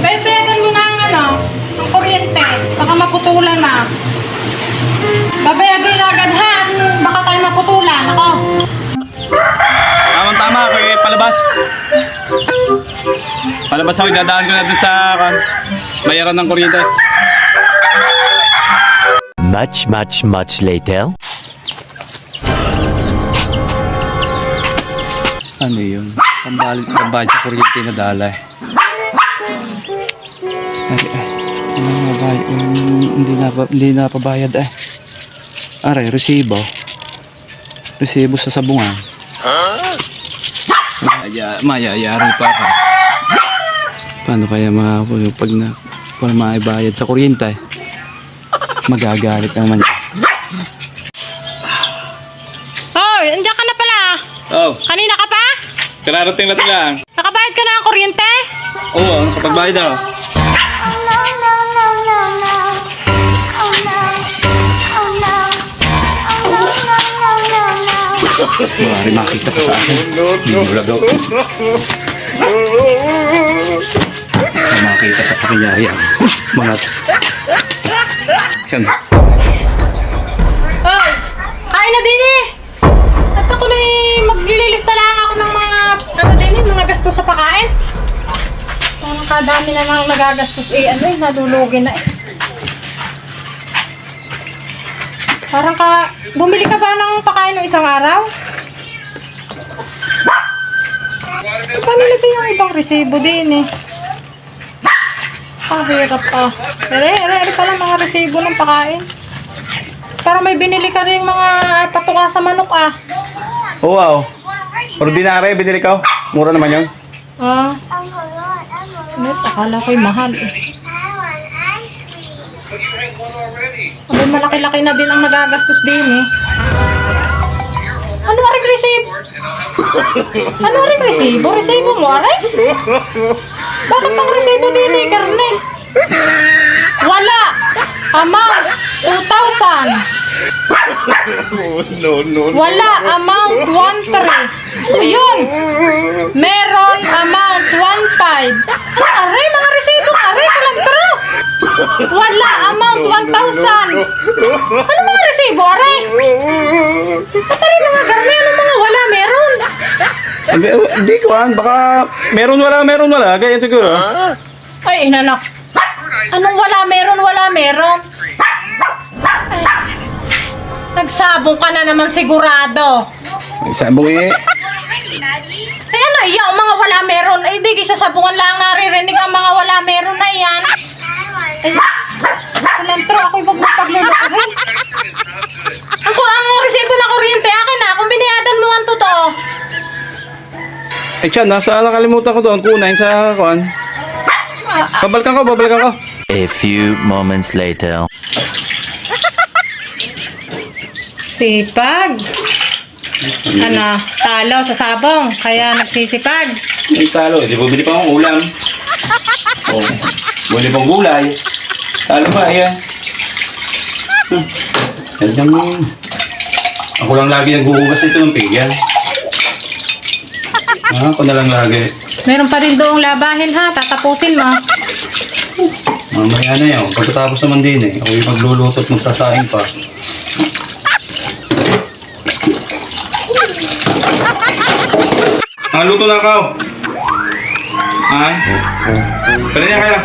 Bayad-bayadan mo na ang ang kuryente. Baka maputulan na. Babayagin agad ha. Baka tayo maputulan. Ako. Tama, okay, palabas. Palabas ako, dadaan ko na dun sa bayaran ng kuryente. Much later. Ano yun? Pambayad sa kuryente na dala eh. Hindi na pabayad eh. Aray, resibo. Resibo sa sabungan. Mayayari pa ako. Paano kaya pag maibayad sa kuryente? Magagalit naman yan. Hoy, andiyan ka na pala. Oh, Kanina ka pa? kararating natin lang. Nakabayad ka na ng kuryente? Oo, nakapagbayad ako. Mari makita ka sa akin. Binulag ako. Makita sa pakinyarihan. Mga... Yan. Hoy, kain na din eh. At ako na maglilista lang ako ng mga mga gastos sa pagkain. Parang kadami na nang nagagastos nadulugin na eh. Parang bumili ka ba ng pagkain ng isang araw? Paano nito yung ibang resibo din eh? Hirap pa. Ere pala mga resibo ng pagkain. Para may binili ka rin mga patuka sa manok ah. Oh, wow. Ordinary, binili ka. Mura naman yun. Akala ko'y mahal eh. Abay, malaki-laki na din ang nagagastos din eh. Ano rin resibo? Ano rin resibo? Resibo mo, aray? Bakit pang resibo din eh, karne? Wala! Amount, 2,000. Wala, amount, 1,3. Yun! Meron, amount, 1,5. Aray, mga resibo, aray, kalagtara! Wala, amount, 1,000. Ano mga resibo, aray? Atari mga garmi, ano mga wala, meron? Hindi ko baka meron wala. Ganyan siguro. Ay, inanak. Anong wala, meron? Ay, nagsabong ka na naman sigurado. Nagsabong eh. Ayan na, ang mga wala, meron. Ay, di, sabungan lang naririnig ang mga wala, meron na yan. Ay, salantro, ako'y magpaglulukuhin. Ang resibo na kuryente, akin na, kung biniyadan mo ang totoo. Eh, tiyan, nakalimutan ko doon. Kunain sa kuan. Babalikan ko. A few moments later. Sipag. Talo sa sabong, kaya nagsisipag. Ay, talo. Di ba bili pa akong ulam? Oh, bili pang gulay. Talo ba? Ayan. Yan mo. Ako lang lagi naghuhugas ito ng pigyan. Ako na lang lagi. Meron pa rin doong labahin ha, tatapusin mo. Mamaya na yun. Pagkatapos naman din eh. Ako yung magluluto at magsasaing pa. Luto na ako. Ay? Pwede niya kaya?